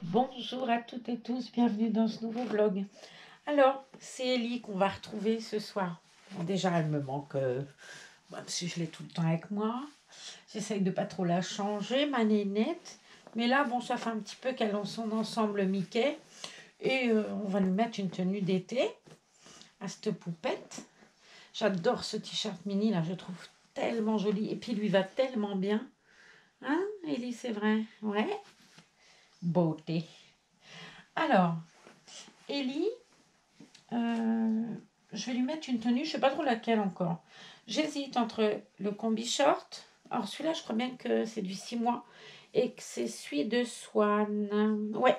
Bonjour à toutes et tous, bienvenue dans ce nouveau vlog. Alors, c'est Ellie qu'on va retrouver ce soir. Bon, déjà, elle me manque, parce que je l'ai tout le temps avec moi. J'essaye de pas trop la changer, ma nénette. Mais là, bon, ça fait un petit peu qu'elle a son ensemble Mickey. Et on va lui mettre une tenue d'été à cette poupette. J'adore ce t-shirt mini, là, je trouve tellement joli. Et puis, il lui va tellement bien. Hein, Ellie, c'est vrai? Ouais. Beauté. Alors, Ellie, Euh, je vais lui mettre une tenue, je ne sais pas trop laquelle encore. J'hésite entre le combi short. Alors celui-là, je crois bien que c'est du 6 mois et que c'est celui de Swan. Ouais,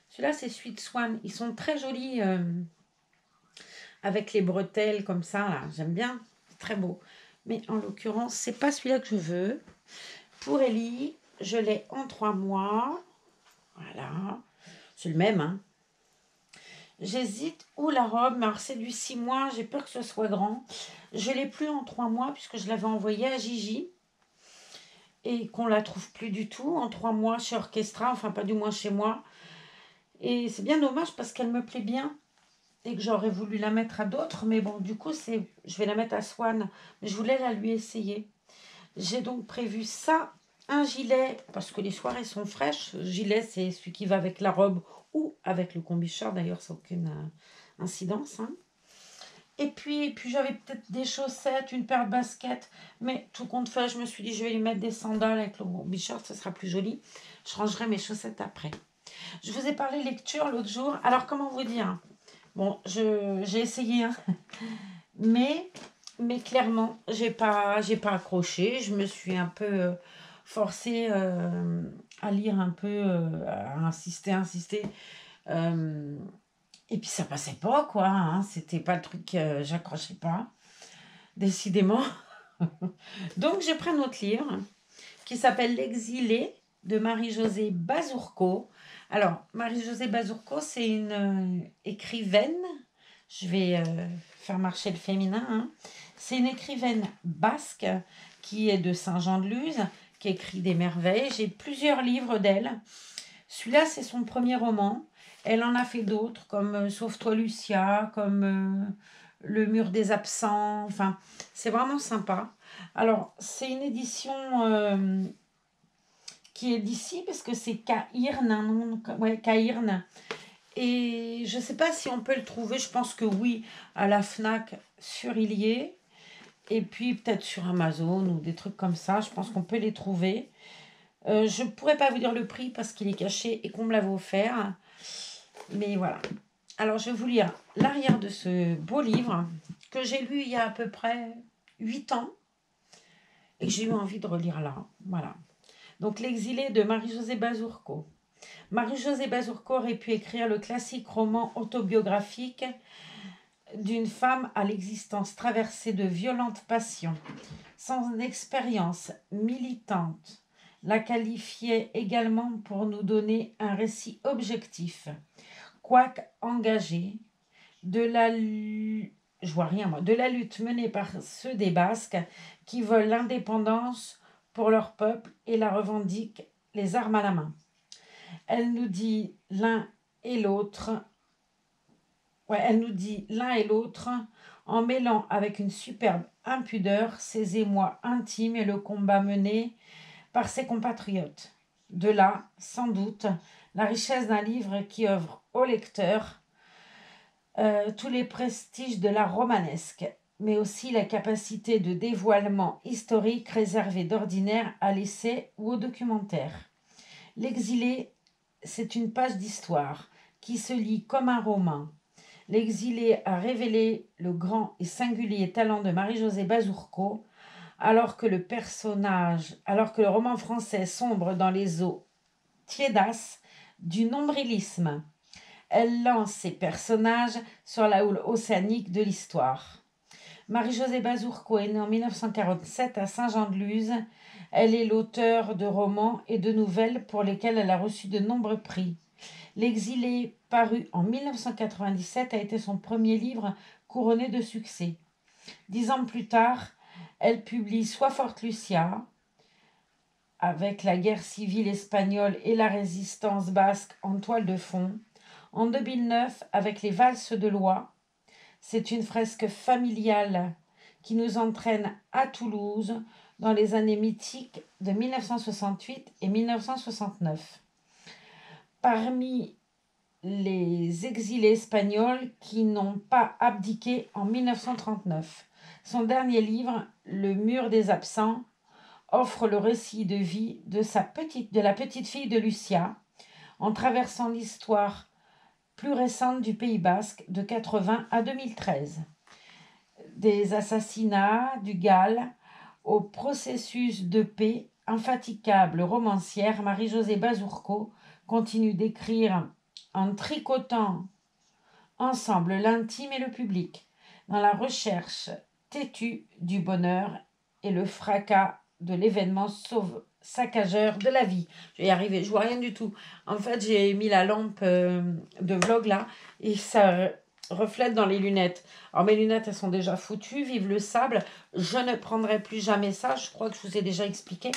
celui-là, c'est celui de Swan. Ils sont très jolis avec les bretelles comme ça. Là. J'aime bien, c'est très beau. Mais en l'occurrence, c'est pas celui-là que je veux. Pour Ellie, je l'ai en 3 mois. Voilà, c'est le même, hein. J'hésite où la robe, mais alors c'est du 6 mois, j'ai peur que ce soit grand. Je ne l'ai plus en 3 mois puisque je l'avais envoyée à Gigi et qu'on ne la trouve plus du tout en 3 mois chez Orchestra, enfin pas du moins chez moi. Et c'est bien dommage parce qu'elle me plaît bien et que j'aurais voulu la mettre à d'autres, mais bon, du coup, je vais la mettre à Swan, mais je voulais la lui essayer. J'ai donc prévu ça, un gilet, parce que les soirées sont fraîches. Le gilet, c'est celui qui va avec la robe ou avec le combi short, d'ailleurs, sans aucune incidence, hein. Et puis j'avais peut-être des chaussettes, une paire de baskets, mais tout compte fait, je me suis dit, je vais lui mettre des sandales avec le combi short, ça sera plus joli. Je rangerai mes chaussettes après. Je vous ai parlé lecture l'autre jour. Alors, comment vous dire? Bon, j'ai essayé, hein, mais, mais clairement, j'ai pas accroché. Je me suis un peu forcée à lire un peu, à insister. Euh, et puis ça passait pas, quoi, hein. C'était pas le truc, j'accrochais pas, décidément. Donc j'ai pris un autre livre qui s'appelle L'exilé de Marie-Josée Bazourco. Alors, Marie-Josée Bazourco, c'est une écrivaine. Je vais faire marcher le féminin, hein. C'est une écrivaine basque qui est de Saint-Jean-de-Luz, qui écrit des merveilles. J'ai plusieurs livres d'elle. Celui-là, c'est son premier roman. Elle en a fait d'autres, comme Sauve-toi Lucia, comme Le mur des absents. Enfin, c'est vraiment sympa. Alors, c'est une édition qui est d'ici, parce que c'est Cairn, un nom, ouais, Cairn. Et je ne sais pas si on peut le trouver, je pense que oui, à la FNAC sur Illier, et puis peut-être sur Amazon ou des trucs comme ça, je pense qu'on peut les trouver. Je ne pourrais pas vous dire le prix parce qu'il est caché et qu'on me l'avait offert, mais voilà. Alors je vais vous lire l'arrière de ce beau livre que j'ai lu il y a à peu près 8 ans et que j'ai eu envie de relire là. Voilà. Donc L'exilé de Marie-Josée Bazourco. Marie-Josée Bazourco aurait pu écrire le classique roman autobiographique d'une femme à l'existence traversée de violentes passions. Son expérience militante la qualifiait également pour nous donner un récit objectif, quoique engagé, de la, je vois rien, moi, de la lutte menée par ceux des Basques qui veulent l'indépendance pour leur peuple et la revendiquent les armes à la main. Elle nous dit l'un et l'autre, elle nous dit l'un et l'autre en mêlant avec une superbe impudeur ses émois intimes et le combat mené par ses compatriotes. De là, sans doute, la richesse d'un livre qui offre au lecteur tous les prestiges de l'art romanesque, mais aussi la capacité de dévoilement historique réservée d'ordinaire à l'essai ou au documentaire. L'exilé, c'est une page d'histoire qui se lit comme un roman. L'exilé a révélé le grand et singulier talent de Marie-Josée Bazourco, alors que le roman français sombre dans les eaux tiédasses du nombrilisme. Elle lance ses personnages sur la houle océanique de l'histoire. Marie-Josée Bazourco est née en 1947 à Saint-Jean-de-Luz. Elle est l'auteure de romans et de nouvelles pour lesquels elle a reçu de nombreux prix. L'exilé, paru en 1997, a été son premier livre couronné de succès. 10 ans plus tard, elle publie Sois forte Lucia, avec la guerre civile espagnole et la résistance basque en toile de fond. En 2009, avec les valses de Loie. C'est une fresque familiale qui nous entraîne à Toulouse dans les années mythiques de 1968 et 1969. Parmi les exilés espagnols qui n'ont pas abdiqué en 1939. Son dernier livre, Le Mur des absents, offre le récit de vie de la petite fille de Lucia, en traversant l'histoire plus récente du Pays basque de 80 à 2013. Des assassinats du GAL au processus de paix, infatigable romancière Marie-Josée Bazourco continue d'écrire en tricotant ensemble l'intime et le public, dans la recherche têtue du bonheur et le fracas de l'événement saccageur de la vie. Je vais y arriver, je vois rien du tout. En fait, j'ai mis la lampe de vlog là et ça reflète dans les lunettes. Alors mes lunettes, elles sont déjà foutues, vive le sable. Je ne prendrai plus jamais ça, je crois que je vous ai déjà expliqué.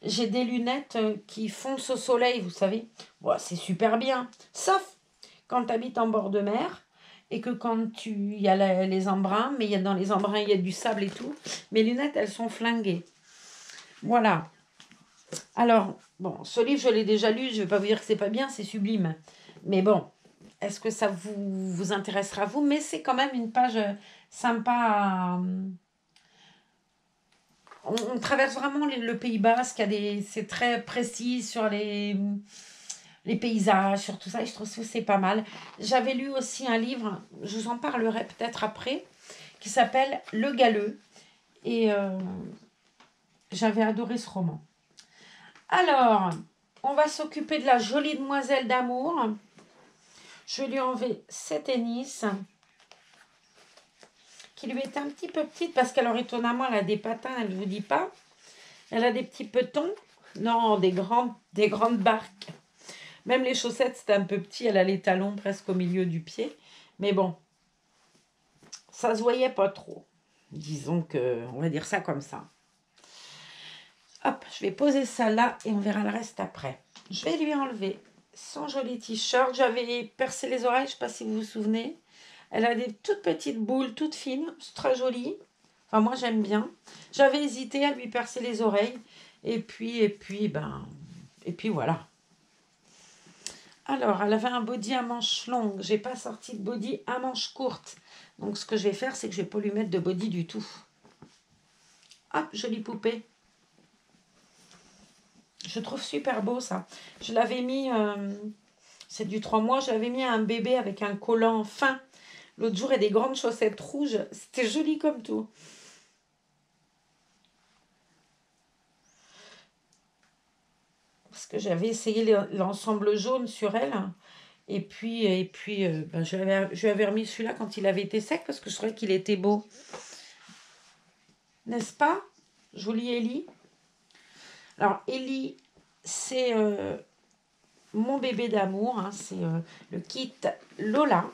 J'ai des lunettes qui foncent au soleil, vous savez. Bon, c'est super bien, sauf quand tu habites en bord de mer et que il y a les embruns, mais dans les embruns, il y a du sable et tout. Mes lunettes, elles sont flinguées. Voilà. Alors, bon, ce livre, je l'ai déjà lu. Je ne vais pas vous dire que c'est pas bien, c'est sublime. Mais bon, est-ce que ça vous intéressera, vous? Mais c'est quand même une page sympa. On traverse vraiment le Pays basque. C'est très précis sur les paysages, sur tout ça. Et je trouve que c'est pas mal. J'avais lu aussi un livre, je vous en parlerai peut-être après, qui s'appelle Le Galeux. Et j'avais adoré ce roman. Alors, on va s'occuper de la jolie demoiselle d'amour. Je vais lui enlever ses tennis, qui lui est un petit peu petite, parce qu'alors étonnamment, elle a des patins, elle ne vous dit pas. Elle a des petits petons. Non, des grandes barques. Même les chaussettes, c'était un peu petit. Elle a les talons presque au milieu du pied. Mais bon, ça se voyait pas trop. Disons que, on va dire ça comme ça. Hop, je vais poser ça là et on verra le reste après. Je vais lui enlever son joli t-shirt. J'avais percé les oreilles, je ne sais pas si vous vous souvenez. Elle a des toutes petites boules, toutes fines. C'est très joli. Enfin, moi, j'aime bien. J'avais hésité à lui percer les oreilles. Et puis voilà. Alors, elle avait un body à manches longues. J'ai pas sorti de body à manches courtes. Donc, ce que je vais faire, c'est que je vais pas lui mettre de body du tout. Hop, jolie poupée. Je trouve super beau ça. Je l'avais mis, c'est du 3 mois, je l'avais mis à un bébé avec un collant fin. L'autre jour, et des grandes chaussettes rouges. C'était joli comme tout. Parce que j'avais essayé l'ensemble jaune sur elle. Et puis ben, je lui avais remis celui-là quand il avait été sec parce que je trouvais qu'il était beau. N'est-ce pas? Jolie Ellie. Alors, Ellie, c'est mon bébé d'amour. Hein, c'est le kit Lola.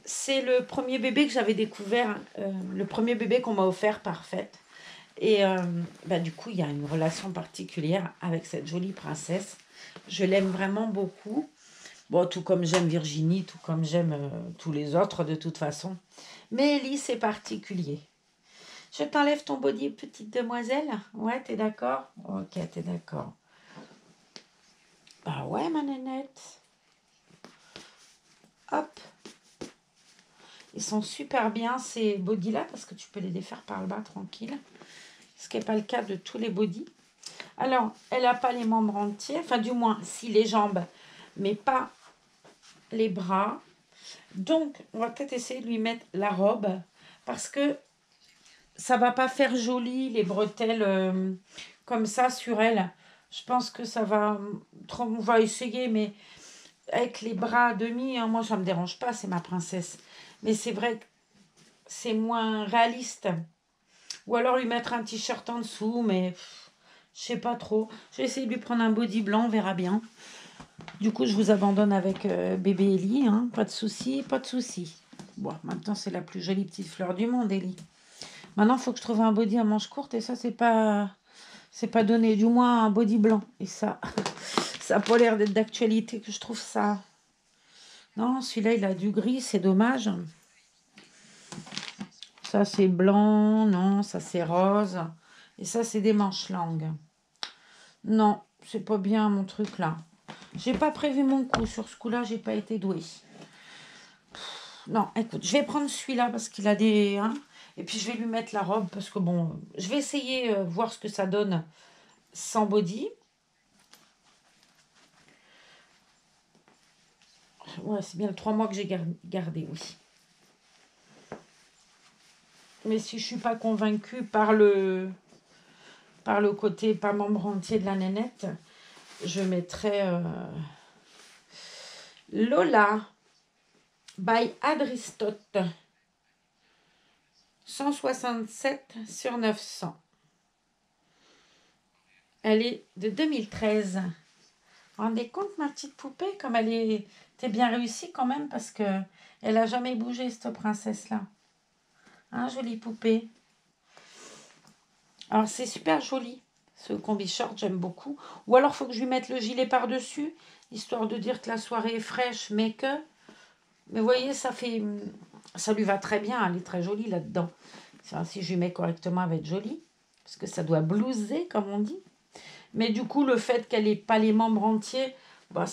C'est le premier bébé que j'avais découvert, le premier bébé qu'on m'a offert par fête. Et bah, du coup, il y a une relation particulière avec cette jolie princesse. Je l'aime vraiment beaucoup. Bon, tout comme j'aime Virginie, tout comme j'aime tous les autres de toute façon. Mais Ellie, c'est particulier. Je t'enlève ton body, petite demoiselle. Ouais, t'es d'accord? Ok, t'es d'accord. Bah ouais, ma nénette. Hop. Ils sont super bien ces bodys-là parce que tu peux les défaire par le bas tranquille. Ce qui n'est pas le cas de tous les bodys. Alors, elle n'a pas les membres entiers. Enfin, du moins, si les jambes, mais pas les bras. Donc, on va peut-être essayer de lui mettre la robe parce que ça ne va pas faire joli les bretelles comme ça sur elle. Je pense que ça va... On va essayer, mais avec les bras à demi, hein, moi, ça ne me dérange pas, c'est ma princesse. Mais c'est vrai que c'est moins réaliste. Ou alors lui mettre un t-shirt en dessous, mais je sais pas trop. Je vais essayer de lui prendre un body blanc, on verra bien. Du coup, je vous abandonne avec bébé Ellie, hein. Pas de souci, pas de souci. Bon, maintenant, c'est la plus jolie petite fleur du monde, Ellie. Maintenant, il faut que je trouve un body à manches courtes et ça, c'est pas donné. Du moins, un body blanc. Et ça, ça n'a pas l'air d'être d'actualité que je trouve ça. Non, celui-là, il a du gris, c'est dommage. Ça, c'est blanc. Non, ça, c'est rose. Et ça, c'est des manches longues. Non, c'est pas bien mon truc là. J'ai pas prévu mon coup. Sur ce coup-là, j'ai pas été douée. Non, écoute, je vais prendre celui-là parce qu'il a des... hein, et puis, je vais lui mettre la robe parce que bon... Je vais essayer voir ce que ça donne sans body. Ouais, c'est bien le 3 mois que j'ai gardé, oui. Mais si je suis pas convaincue par le côté pas membre entier de la nénette, je mettrai Lola by Adristote. 167 sur 900. Elle est de 2013. Vous vous rendez compte, ma petite poupée, comme elle était bien réussie quand même, parce que elle a jamais bougé, cette princesse-là. Hein, jolie poupée. Alors, c'est super joli, ce combi short, j'aime beaucoup. Ou alors, il faut que je lui mette le gilet par-dessus, histoire de dire que la soirée est fraîche, mais que... Mais vous voyez, ça lui va très bien, elle est très jolie là-dedans. Si je lui mets correctement, elle va être jolie. Parce que ça doit blouser, comme on dit. Mais du coup, le fait qu'elle n'ait pas les membres entiers, bah,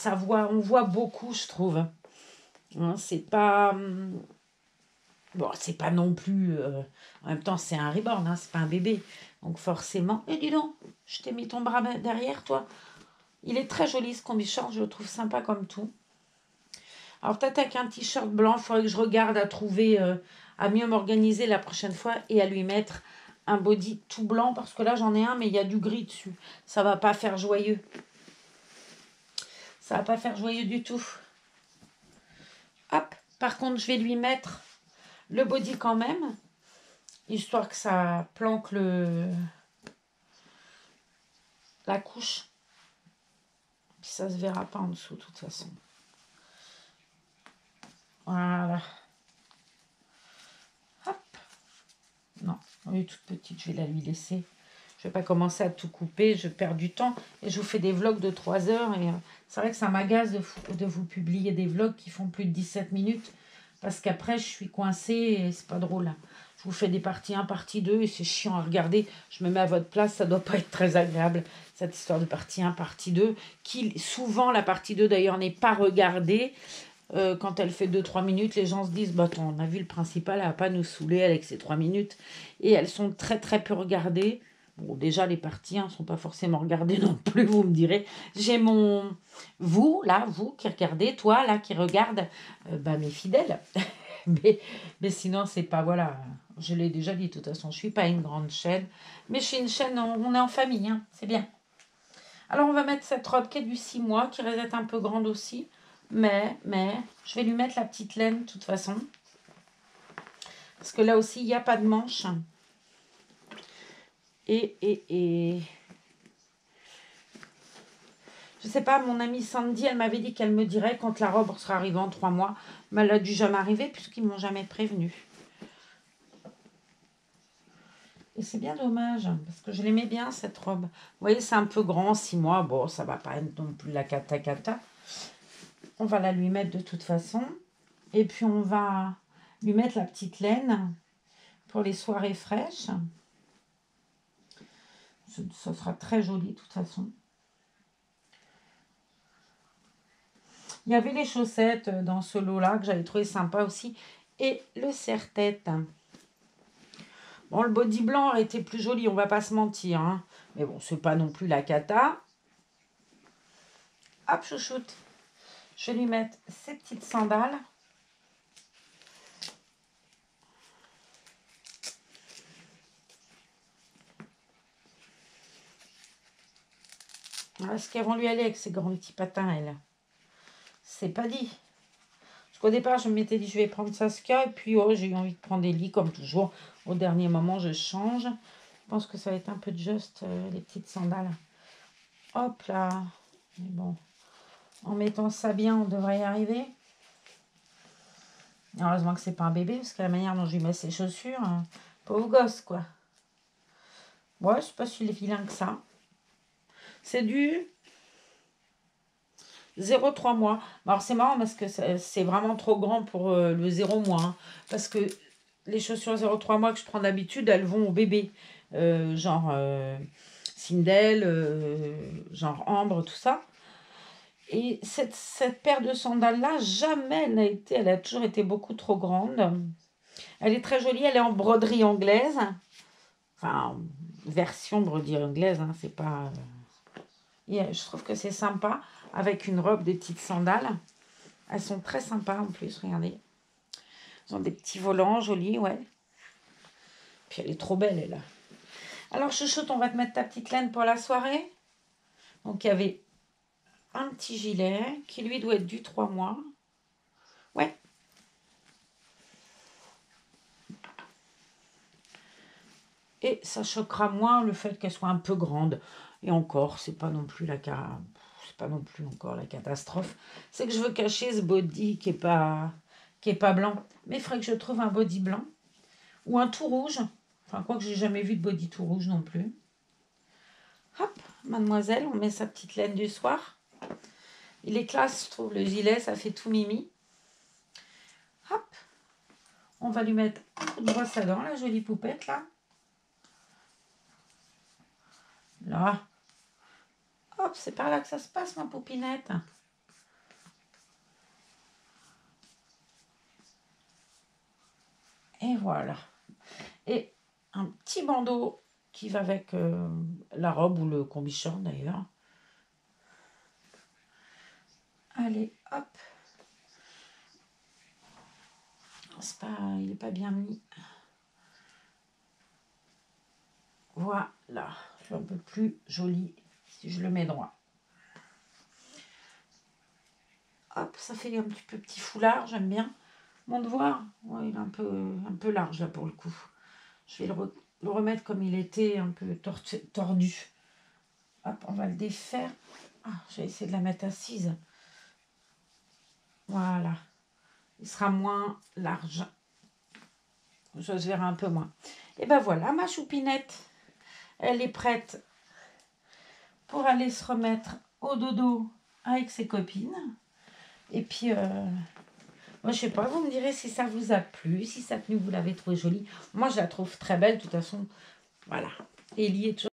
on voit beaucoup, je trouve. Hein, c'est pas... Bon, c'est pas non plus... en même temps, c'est un reborn, hein, c'est pas un bébé. Donc forcément... Et dis donc, je t'ai mis ton bras derrière, toi. Il est très joli, ce combi short, je le trouve sympa comme tout. Alors peut-être avec un t-shirt blanc, il faudrait que je regarde à trouver, à mieux m'organiser la prochaine fois et à lui mettre un body tout blanc parce que là j'en ai un mais il y a du gris dessus. Ça va pas faire joyeux. Ça va pas faire joyeux du tout. Hop, par contre je vais lui mettre le body quand même, histoire que ça planque la couche. Puis ça se verra pas en dessous de toute façon. Voilà. Hop. Non, elle est toute petite, je vais la lui laisser. Je ne vais pas commencer à tout couper, je perds du temps. Et je vous fais des vlogs de 3 heures. Et c'est vrai que ça m'agace de vous publier des vlogs qui font plus de 17 minutes. Parce qu'après, je suis coincée et c'est pas drôle. Je vous fais des parties 1, partie 2 et c'est chiant à regarder. Je me mets à votre place, ça ne doit pas être très agréable, cette histoire de partie 1, partie 2. Qui, souvent, la partie 2 d'ailleurs n'est pas regardée. Quand elle fait 2-3 minutes, les gens se disent bah, attends, on a vu le principal, elle va pas nous saouler avec ses 3 minutes. Et elles sont très très peu regardées. Bon, déjà, les parties ne sont pas forcément regardées non plus, vous me direz. J'ai vous qui regardez, toi, là, qui regarde, mes fidèles. mais sinon, c'est pas, voilà, je l'ai déjà dit, de toute façon, je suis pas une grande chaîne. Mais je suis une chaîne, on est en famille, hein, c'est bien. Alors, on va mettre cette robe qui est du 6 mois, qui risque d'être un peu grande aussi. Mais, je vais lui mettre la petite laine, de toute façon. Parce que là aussi, il n'y a pas de manche. Et je sais pas, mon amie Sandy, elle m'avait dit qu'elle me dirait quand la robe sera arrivée en 3 mois. Mais elle a dû jamais arriver puisqu'ils ne m'ont jamais prévenu. Et c'est bien dommage, parce que je l'aimais bien, cette robe. Vous voyez, c'est un peu grand, 6 mois. Bon, ça va pas être non plus la cata. On va la lui mettre de toute façon. Et puis, on va lui mettre la petite laine pour les soirées fraîches. Ça sera très joli, de toute façon. Il y avait les chaussettes dans ce lot-là que j'avais trouvé sympa aussi. Et le serre-tête. Bon, le body blanc a été plus joli, on va pas se mentir. Hein. Mais bon, c'est pas non plus la cata. Hop, chouchoute. Je vais lui mettre ces petites sandales. Est-ce qu'elles vont lui aller avec ces grands petits patins, elle? C'est pas dit. Parce qu'au départ, je m'étais dit, je vais prendre Saskia. Et puis, oh, j'ai eu envie de prendre des lits, comme toujours. Au dernier moment, je change. Je pense que ça va être un peu juste, les petites sandales. Hop là. Mais bon, en mettant ça bien, on devrait y arriver. Heureusement que c'est pas un bébé, parce que la manière dont je lui mets ses chaussures, Pauvre gosse, quoi. Ouais, c'est pas si vilain que ça. C'est du 0,3 mois. Alors, c'est marrant parce que c'est vraiment trop grand pour le 0 mois. Hein, parce que les chaussures 0,3 mois que je prends d'habitude, elles vont au bébé. Genre Sindel, genre Ambre, tout ça. Et cette paire de sandales-là, jamais elle n'a été, elle a toujours été beaucoup trop grande. Elle est très jolie, elle est en broderie anglaise. Enfin, version broderie anglaise, hein, c'est pas... je trouve que c'est sympa, avec une robe, des petites sandales. Elles sont très sympas en plus, regardez. Elles ont des petits volants jolis, ouais. Puis elle est trop belle, elle. Alors, chouchoute, on va te mettre ta petite laine pour la soirée. Donc, il y avait un petit gilet qui, lui, doit être du 3 mois. Ouais. Et ça choquera moins le fait qu'elle soit un peu grande. Et encore, c'est pas non plus encore la catastrophe. C'est que je veux cacher ce body qui est pas blanc. Mais il faudrait que je trouve un body blanc. Ou un tout rouge. Enfin, quoi que j'ai jamais vu de body tout rouge non plus. Hop, mademoiselle, on met sa petite laine du soir. Il est classe, je trouve, le gilet, ça fait tout mimi. Hop, on va lui mettre un coup de brosse à dents, la jolie poupette, là. Là. Hop, c'est par là que ça se passe, ma poupinette. Et voilà. Et un petit bandeau qui va avec la robe ou le combi-short d'ailleurs. Allez, hop. Il n'est pas bien mis. Voilà. Je suis un peu plus jolie si je le mets droit. Hop, ça fait un petit peu petit foulard, j'aime bien. Mon devoir, ouais, il est un peu large là pour le coup. Je vais le remettre comme il était, un peu tordu. Hop, on va le défaire. Ah, je vais essayer de la mettre assise. Voilà. Il sera moins large. Je verrai un peu moins. Et ben voilà, ma choupinette. Elle est prête pour aller se remettre au dodo avec ses copines. Et puis, moi, je sais pas, vous me direz si ça vous a plu, si sa tenue, vous l'avez trouvée jolie. Moi, je la trouve très belle, de toute façon. Voilà. Ellie est toujours